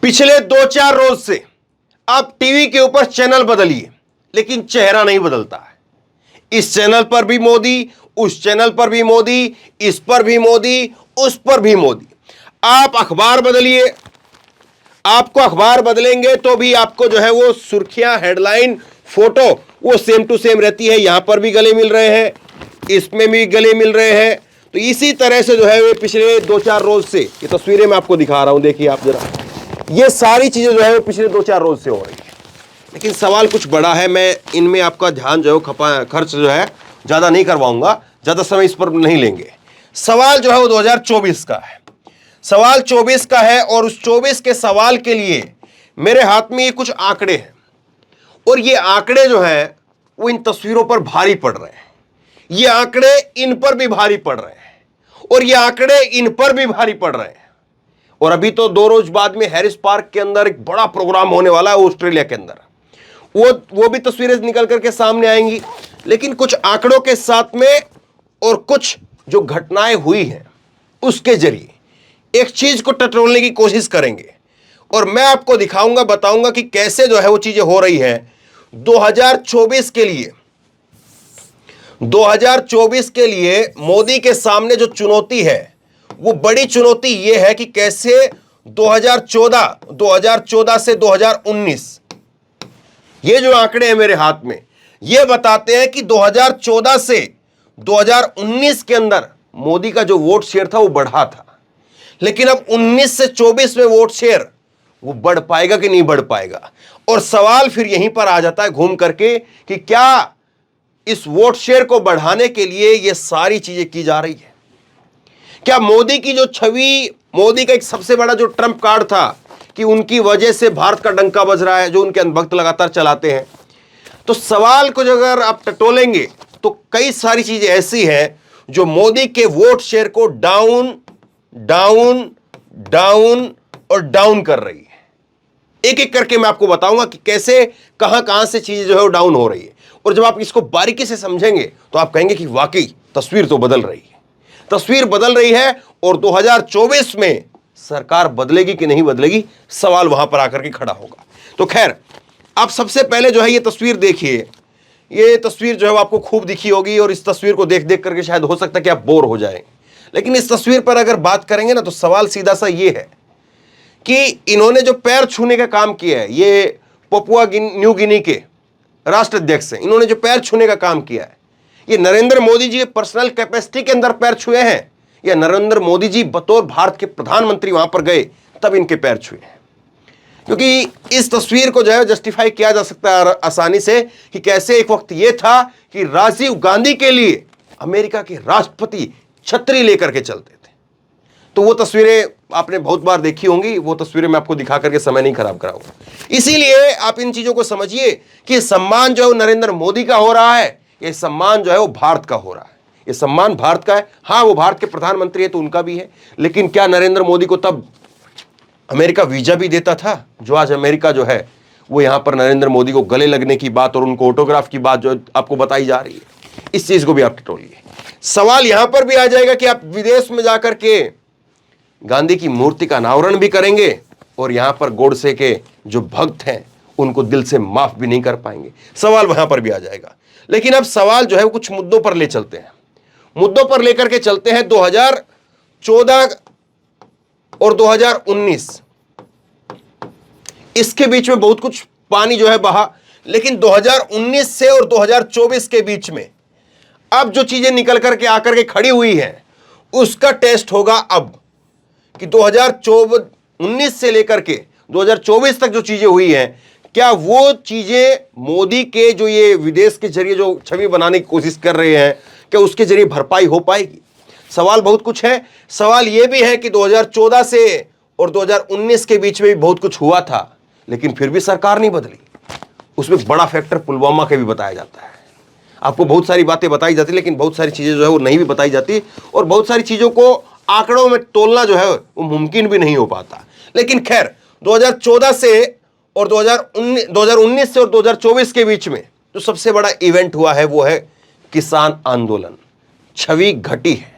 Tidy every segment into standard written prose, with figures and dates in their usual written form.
पिछले 2-4 रोज से आप टीवी के ऊपर चैनल बदलिए, लेकिन चेहरा नहीं बदलता है। इस चैनल पर भी मोदी, उस चैनल पर भी मोदी, इस पर भी मोदी, उस पर भी मोदी। आप अखबार बदलिए, आपको अखबार बदलेंगे तो भी आपको जो है वो सुर्खियां, हेडलाइन, फोटो वो सेम टू सेम रहती है। यहां पर भी गले मिल रहे हैं, इसमें भी गले मिल रहे हैं। तो इसी तरह से जो है वो पिछले 2-4 रोज से, ये तस्वीरें मैं आपको दिखा रहा हूं, देखिए आप जरा, ये सारी चीजें जो है वो पिछले 2-4 रोज से हो रही है। लेकिन सवाल कुछ बड़ा है, मैं इनमें आपका ध्यान जो है खर्च जो है ज्यादा नहीं करवाऊंगा, ज्यादा समय इस पर नहीं लेंगे। सवाल जो है वो 2024 का है, सवाल 24 का है, और उस 24 के सवाल के लिए मेरे हाथ में ये कुछ आंकड़े हैं, और ये आंकड़े जो है वो इन तस्वीरों पर भारी पड़ रहे हैं, ये आंकड़े इन पर भी भारी पड़ रहे हैं, और ये आंकड़े इन पर भी भारी पड़ रहे हैं। और अभी तो 2 रोज बाद में हैरिस पार्क के अंदर एक बड़ा प्रोग्राम होने वाला है ऑस्ट्रेलिया के अंदर, वो भी तस्वीरें निकल करके सामने आएंगी। लेकिन कुछ आंकड़ों के साथ में और कुछ जो घटनाएं हुई हैं उसके जरिए एक चीज को टटोलने की कोशिश करेंगे, और मैं आपको दिखाऊंगा, बताऊंगा कि कैसे जो है वो चीजें हो रही हैं। 2024 के लिए 2024 के लिए मोदी के सामने जो चुनौती है वो बड़ी चुनौती ये है कि कैसे 2014 से 2019, ये जो आंकड़े हैं मेरे हाथ में, ये बताते हैं कि 2014 से 2019 के अंदर मोदी का जो वोट शेयर था वो बढ़ा था। लेकिन अब 19 से 24 में वोट शेयर वो बढ़ पाएगा कि नहीं बढ़ पाएगा। और सवाल फिर यहीं पर आ जाता है घूम करके कि क्या इस वोट शेयर को बढ़ाने के लिए ये सारी चीजें की जा रही है? क्या मोदी की जो छवि, मोदी का एक सबसे बड़ा जो ट्रम्प कार्ड था कि उनकी वजह से भारत का डंका बज रहा है, जो उनके अंधभक्त लगातार चलाते हैं, तो सवाल को जो अगर आप टटोलेंगे तो कई सारी चीजें ऐसी हैं जो मोदी के वोट शेयर को डाउन डाउन डाउन और डाउन कर रही है। एक एक करके मैं आपको बताऊंगा कि कैसे कहां से चीजें जो है वो डाउन हो रही है। और जब आप इसको बारीकी से समझेंगे तो आप कहेंगे कि वाकई तस्वीर तो बदल रही है, तस्वीर बदल रही है। और 2024 में सरकार बदलेगी कि नहीं बदलेगी, सवाल वहां पर आकर के खड़ा होगा। तो खैर, आप सबसे पहले जो है ये तस्वीर देखिए। ये तस्वीर जो है वो आपको खूब दिखी होगी, और इस तस्वीर को देख देख करके शायद हो सकता है कि आप बोर हो जाएं। लेकिन इस तस्वीर पर अगर बात करेंगे ना, तो सवाल सीधा सा ये है कि इन्होंने जो पैर छूने का काम किया है, ये पपुआ न्यू गिनी के राष्ट्राध्यक्ष हैं, इन्होंने जो पैर छूने का काम किया है, ये नरेंद्र मोदी जी पर्सनल कैपेसिटी के अंदर पैर छुए हैं, या नरेंद्र मोदी जी बतौर भारत के प्रधानमंत्री वहां पर गए तब इनके पैर छुए हैं? क्योंकि इस तस्वीर को जो है जस्टिफाई किया जा सकता है आसानी से कि कैसे एक वक्त यह था कि राजीव गांधी के लिए अमेरिका के राष्ट्रपति छतरी लेकर के चलते थे। तो वो तस्वीरें आपने बहुत बार देखी होंगी, वो तस्वीरें मैं आपको दिखा करके समय नहीं खराब कराऊंगा। इसीलिए आप इन चीजों को समझिए कि सम्मान जो है नरेंद्र मोदी का हो रहा है, ये सम्मान जो है वो भारत का हो रहा है। ये सम्मान भारत का है। हाँ, वो भारत के प्रधानमंत्री है तो उनका भी है, लेकिन क्या नरेंद्र मोदी को तब अमेरिका वीजा भी देता था? जो आज अमेरिका जो है वो यहां पर नरेंद्र मोदी को गले लगने की बात और उनको ऑटोग्राफ की बात जो आपको बताई जा रही है, इस चीज को भी आप टटोलिए। सवाल यहां पर भी आ जाएगा कि आप विदेश में जाकर के गांधी की मूर्ति का अनावरण भी करेंगे, और यहां पर गोडसे के जो भक्त हैं उनको दिल से माफ भी नहीं कर पाएंगे। सवाल वहां पर भी आ जाएगा। लेकिन अब सवाल जो है वो कुछ मुद्दों पर ले चलते हैं, मुद्दों पर लेकर के चलते हैं। 2014 और 2019, इसके बीच में बहुत कुछ पानी जो है बहा। लेकिन 2019 से और 2024 के बीच में अब जो चीजें निकल करके आकर के खड़ी हुई हैं उसका टेस्ट होगा अब, कि 2019 से लेकर के 2024 तक जो चीजें हुई हैं, क्या वो चीजें मोदी के जो ये विदेश के जरिए जो छवि बनाने की कोशिश कर रहे हैं, क्या उसके जरिए भरपाई हो पाएगी? सवाल बहुत कुछ है। सवाल यह भी है कि 2014 से और 2019 के बीच में भी बहुत कुछ हुआ था, लेकिन फिर भी सरकार नहीं बदली। उसमें बड़ा फैक्टर पुलवामा का भी बताया जाता है। आपको बहुत सारी बातें बताई जाती, लेकिन बहुत सारी चीजें जो है वो नहीं भी बताई जाती, और बहुत सारी चीजों को आंकड़ों में तोलना जो है वो मुमकिन भी नहीं हो पाता। लेकिन खैर, 2014 से और 2019 से और 2024 के बीच में जो सबसे बड़ा इवेंट हुआ है वो है किसान आंदोलन। छवि घटी है,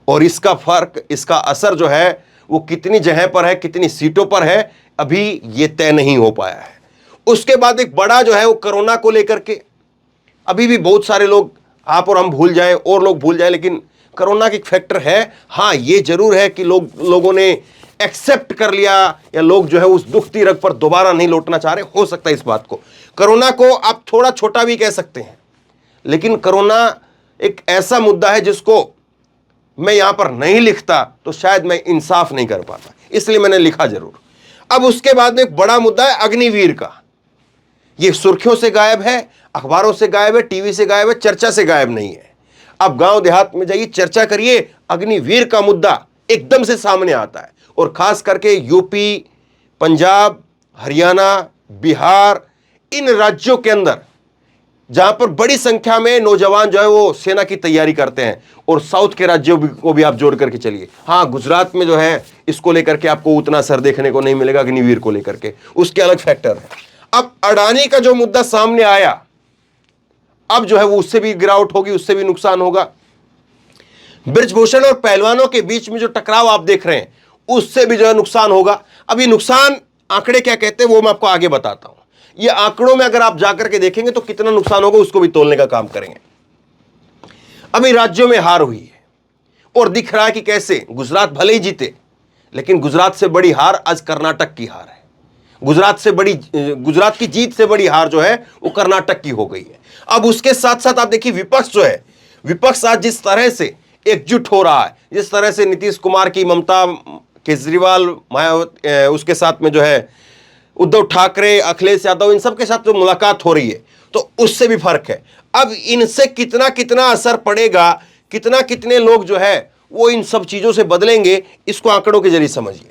और इसका फर्क, इसका असर जो है वो कितनी जगह पर है, कितनी सीटों पर है, अभी ये तय नहीं हो पाया है। उसके बाद एक बड़ा जो है वो कोरोना को लेकर के, अभी भी बहुत सारे लोग, आप और हम भूल जाएं और लोग भूल जाएं, लेकिन कोरोना की फैक्टर है। हाँ, ये जरूर है कि लोगों ने एक्सेप्ट कर लिया, या लोग जो है उस दुखती रग पर दोबारा नहीं लौटना चाह रहे, हो सकता है इस बात को। कोरोना को आप थोड़ा छोटा भी कह सकते हैं, लेकिन कोरोना एक ऐसा मुद्दा है जिसको मैं यहां पर नहीं लिखता तो शायद मैं इंसाफ नहीं कर पाता, इसलिए मैंने लिखा जरूर। अब उसके बाद में एक बड़ा मुद्दा है अग्निवीर का। ये सुर्खियों से गायब है, अखबारों से गायब है, टीवी से गायब है, चर्चा से गायब नहीं है। अब गांव देहात में जाइए, चर्चा करिए, अग्निवीर का मुद्दा एकदम से सामने आता है। और खास करके यूपी, पंजाब, हरियाणा, बिहार, इन राज्यों के अंदर जहां पर बड़ी संख्या में नौजवान जो है वो सेना की तैयारी करते हैं, और साउथ के राज्यों को भी आप जोड़ करके चलिए। हाँ, गुजरात में जो है इसको लेकर के आपको उतना असर देखने को नहीं मिलेगा, अग्निवीर को लेकर के, उसके अलग फैक्टर है। अब अडानी का जो मुद्दा सामने आया, अब जो है वो उससे भी गिरावट होगी, उससे भी नुकसान होगा। बृजभूषण और पहलवानों के बीच में जो टकराव आप देख रहे हैं, उससे भी जो है नुकसान होगा। अभी नुकसान आंकड़े क्या कहते हैं वो मैं आपको आगे बताता हूं। ये आंकड़ों में अगर आप जाकर के देखेंगे तो कितना नुकसान होगा उसको भी तोलने का काम करेंगे। अभी राज्यों में हार हुई है, और दिख रहा है कि कैसे गुजरात भले ही जीते, लेकिन गुजरात से बड़ी हार आज कर्नाटक की हार है। गुजरात की जीत से बड़ी हार जो है वो कर्नाटक की हो गई है। अब उसके साथ साथ आप देखिए विपक्ष जो है, विपक्ष आज जिस तरह से एकजुट हो रहा है, जिस तरह से नीतीश कुमार की, ममता केजरीवाल, मायावती, उसके साथ में जो है उद्धव ठाकरे, अखिलेश यादव, इन सब के साथ जो मुलाकात हो रही है, तो उससे भी फर्क है। अब इनसे कितना कितना असर पड़ेगा, कितना कितने लोग जो है वो इन सब चीजों से बदलेंगे, इसको आंकड़ों के जरिए समझिए।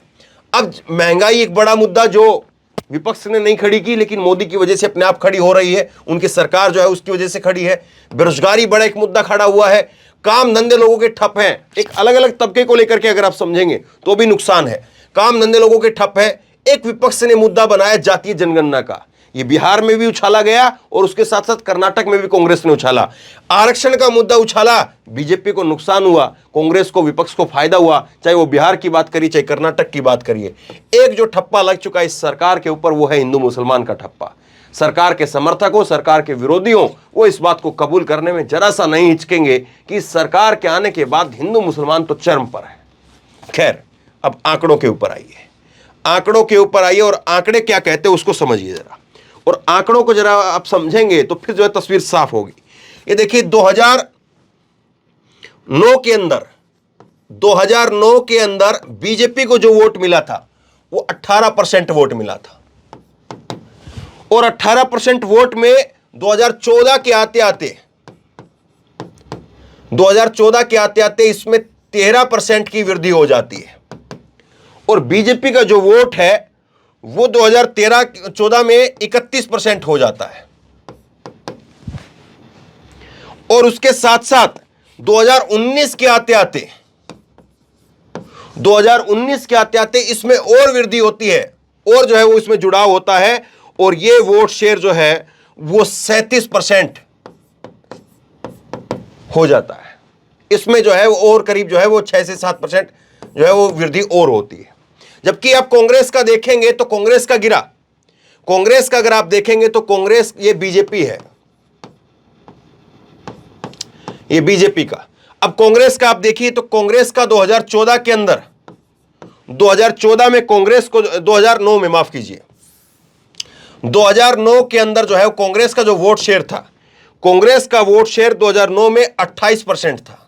अब महंगाई एक बड़ा मुद्दा जो विपक्ष ने नहीं खड़ी की, लेकिन मोदी की वजह से अपने आप खड़ी हो रही है, उनकी सरकार जो है उसकी वजह से खड़ी है। बेरोजगारी बड़ा एक मुद्दा खड़ा हुआ है, काम धंधे लोगों के ठप हैं। एक अलग अलग तबके को लेकर के अगर आप समझेंगे तो भी नुकसान है, काम धंधे लोगों के ठप है। एक विपक्ष ने मुद्दा बनाया जातीय जनगणना का, ये बिहार में भी उछाला गया, और उसके साथ साथ कर्नाटक में भी कांग्रेस ने उछाला। आरक्षण का मुद्दा उछाला, बीजेपी को नुकसान हुआ, कांग्रेस को, विपक्ष को फायदा हुआ, चाहे वो बिहार की बात करिए, चाहे कर्नाटक की बात करिए। एक जो ठप्पा लग चुका है इस सरकार के ऊपर, वो है हिंदू मुसलमान का ठप्पा। सरकार के समर्थकों, सरकार के विरोधियों, वो इस बात को कबूल करने में जरा सा नहीं हिचकेंगे कि सरकार के आने के बाद हिंदू मुसलमान तो चरम पर है। खैर, अब आंकड़ों के ऊपर आइए, आंकड़ों के ऊपर आइए, और आंकड़े क्या कहते हैं उसको समझिए जरा। और आंकड़ों को जरा आप समझेंगे तो फिर जो है तस्वीर साफ होगी। ये देखिए 2009 के अंदर बीजेपी को जो वोट मिला था वो 18% वोट मिला था, और 18% वोट में 2014 के आते आते इसमें 13% की वृद्धि हो जाती है। और बीजेपी का जो वोट है वो 2013-14 में 31% हो जाता है, और उसके साथ साथ 2019 के आते आते इसमें और वृद्धि होती है, और जो है वो इसमें जुड़ाव होता है, और ये वोट शेयर जो है वो 37% हो जाता है। इसमें जो है वो और करीब जो है वो 6 से 7% जो है वो वृद्धि और होती है। जबकि आप कांग्रेस का देखेंगे तो कांग्रेस का अगर आप देखेंगे तो कांग्रेस, ये बीजेपी है, ये बीजेपी का। अब कांग्रेस का आप देखिए तो कांग्रेस का 2014 के अंदर, 2014 में कांग्रेस को, 2009 में, माफ कीजिए, 2009 के अंदर जो है कांग्रेस का जो वोट शेयर था, कांग्रेस का वोट शेयर 2009 में 28% था।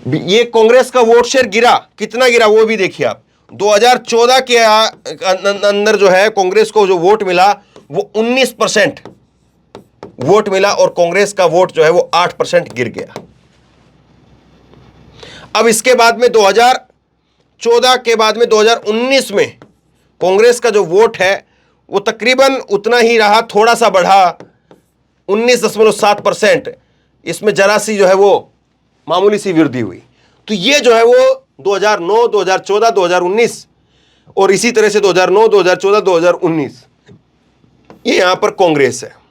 ये कांग्रेस का वोट शेयर गिरा, कितना गिरा वो भी देखिए आप। 2014 के अंदर जो है कांग्रेस को जो वोट मिला वो 19% वोट मिला, और कांग्रेस का वोट जो है वो 8% गिर गया। अब इसके बाद में 2014 के बाद में 2019 में कांग्रेस का जो वोट है वो तकरीबन उतना ही रहा, थोड़ा सा बढ़ा, 19.7%। इसमें जरा सी जो है वो मामूली सी वृद्धि हुई। तो ये जो है वो 2009, 2014, 2019, और इसी तरह से 2009, 2014, 2019, ये यहां पर कांग्रेस है,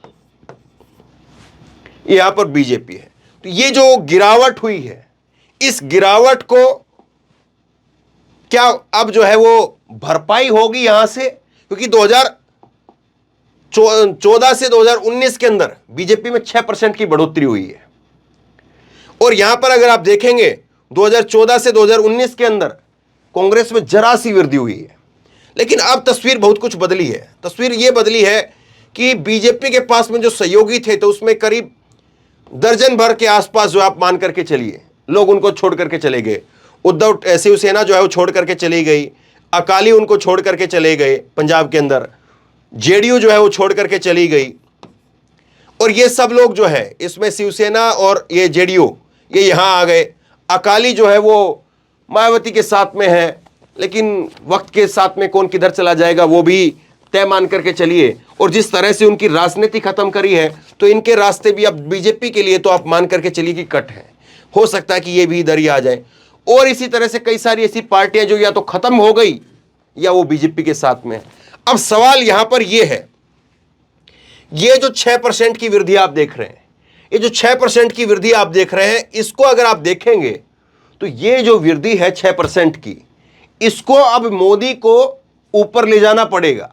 ये यहां पर बीजेपी है। तो ये जो गिरावट हुई है, इस गिरावट को क्या अब जो है वो भरपाई होगी यहां से? क्योंकि 2014 से 2019 के अंदर बीजेपी में 6% की बढ़ोतरी हुई है, और यहां पर अगर आप देखेंगे 2014 से 2019 के अंदर कांग्रेस में जरा सी वृद्धि हुई है। लेकिन अब तस्वीर बहुत कुछ बदली है। तस्वीर यह बदली है कि बीजेपी के पास में जो सहयोगी थे तो उसमें करीब दर्जन भर के आसपास जो आप मान करके चलिए लोग उनको छोड़ करके चले गए। उद्धव शिवसेना जो है वो छोड़ करके चली गई, अकाली उनको छोड़ करके चले गए पंजाब के अंदर, जेडीयू जो है वो छोड़ करके चली गई, और ये सब लोग जो है इसमें शिवसेना और ये जेडीयू ये यहां आ गए। अकाली जो है वो मायावती के साथ में है, लेकिन वक्त के साथ में कौन किधर चला जाएगा वो भी तय मान करके चलिए। और जिस तरह से उनकी राजनीति खत्म करी है तो इनके रास्ते भी अब बीजेपी के लिए तो आप मान करके चलिए कि कट है। हो सकता है कि ये भी इधर ही आ जाए, और इसी तरह से कई सारी ऐसी पार्टियां जो या तो खत्म हो गई या वो बीजेपी के साथ में। अब सवाल यहां पर यह है, ये जो 6% की वृद्धि आप देख रहे हैं, ये जो 6% की वृद्धि आप देख रहे हैं, इसको अगर आप देखेंगे तो ये जो वृद्धि है 6% की, इसको अब मोदी को ऊपर ले जाना पड़ेगा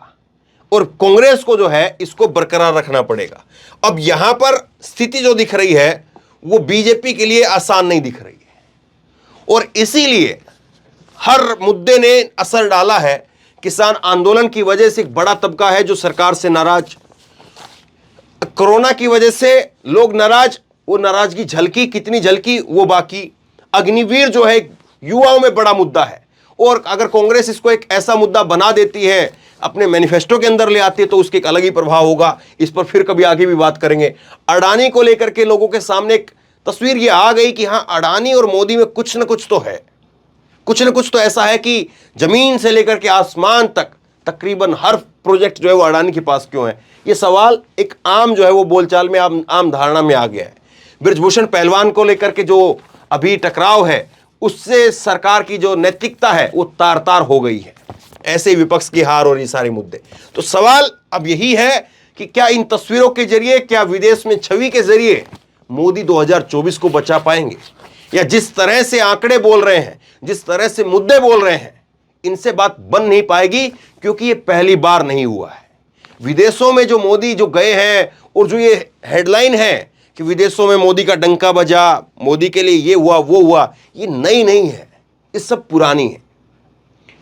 और कांग्रेस को जो है इसको बरकरार रखना पड़ेगा। अब यहां पर स्थिति जो दिख रही है वो बीजेपी के लिए आसान नहीं दिख रही है, और इसीलिए हर मुद्दे ने असर डाला है। किसान आंदोलन की वजह से एक बड़ा तबका है जो सरकार से नाराज, कोरोना की वजह से लोग नाराज, वो नाराजगी झलकी, कितनी झलकी वो बाकी। अग्निवीर जो है युवाओं में बड़ा मुद्दा है, और अगर कांग्रेस इसको एक ऐसा मुद्दा बना देती है, अपने मैनिफेस्टो के अंदर ले आती है, तो उसके एक अलग ही प्रभाव होगा। इस पर फिर कभी आगे भी बात करेंगे। अडानी को लेकर के लोगों के सामने एक तस्वीर ये आ गई कि हां, अडानी और मोदी में कुछ ना कुछ तो है, कुछ ना कुछ तो ऐसा है कि जमीन से लेकर के आसमान तक तकरीबन हर प्रोजेक्ट जो है वो अडानी के पास क्यों है। ये सवाल एक आम जो है वो बोलचाल में आम धारणा में आ गया है। बृजभूषण पहलवान को लेकर के जो अभी टकराव है, उससे सरकार की जो नैतिकता है वो तार तार हो गई है। ऐसे विपक्ष की हार और ये सारे मुद्दे। तो सवाल अब यही है कि क्या इन तस्वीरों के जरिए, क्या विदेश में छवि के जरिए मोदी 2024 को बचा पाएंगे, या जिस तरह से आंकड़े बोल रहे हैं, जिस तरह से मुद्दे बोल रहे हैं, इनसे बात बन नहीं पाएगी, क्योंकि ये पहली बार नहीं हुआ है। विदेशों में जो मोदी जो गए हैं, और जो ये हेडलाइन है कि विदेशों में मोदी का डंका बजा, मोदी के लिए ये हुआ वो हुआ, ये नई नहीं है, ये सब पुरानी है,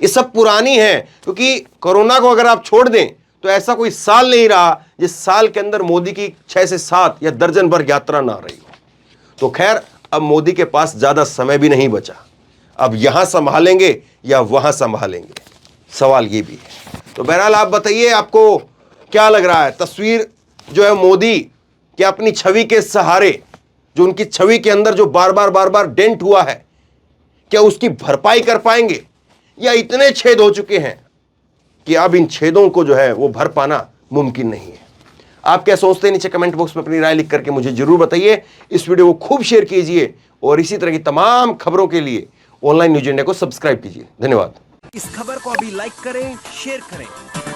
ये सब पुरानी है। क्योंकि कोरोना को अगर आप छोड़ दें तो ऐसा कोई साल नहीं रहा जिस साल के अंदर मोदी की 6 से 7 या दर्जन भर यात्रा ना रही हो। तो खैर, अब मोदी के पास ज्यादा समय भी नहीं बचा। अब यहां संभालेंगे या वहां संभालेंगे, सवाल ये भी है। तो बहरहाल आप बताइए, आपको क्या लग रहा है? तस्वीर जो है मोदी कि अपनी छवि के सहारे, जो उनकी छवि के अंदर जो बार बार डेंट हुआ है, क्या उसकी भरपाई कर पाएंगे, या इतने छेद हो चुके हैं कि अब इन छेदों को जो है वो भर पाना मुमकिन नहीं है? आप क्या सोचते हैं? नीचे कमेंट बॉक्स में अपनी राय लिख करके मुझे जरूर बताइए। इस वीडियो को खूब शेयर कीजिए, और इसी तरह की तमाम खबरों के लिए ऑनलाइन न्यूज इंडिया को सब्सक्राइब कीजिए। धन्यवाद। इस खबर को अभी लाइक करें, शेयर करें,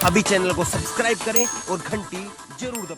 अभी चैनल को सब्सक्राइब करें और घंटी जरूर दबाएं।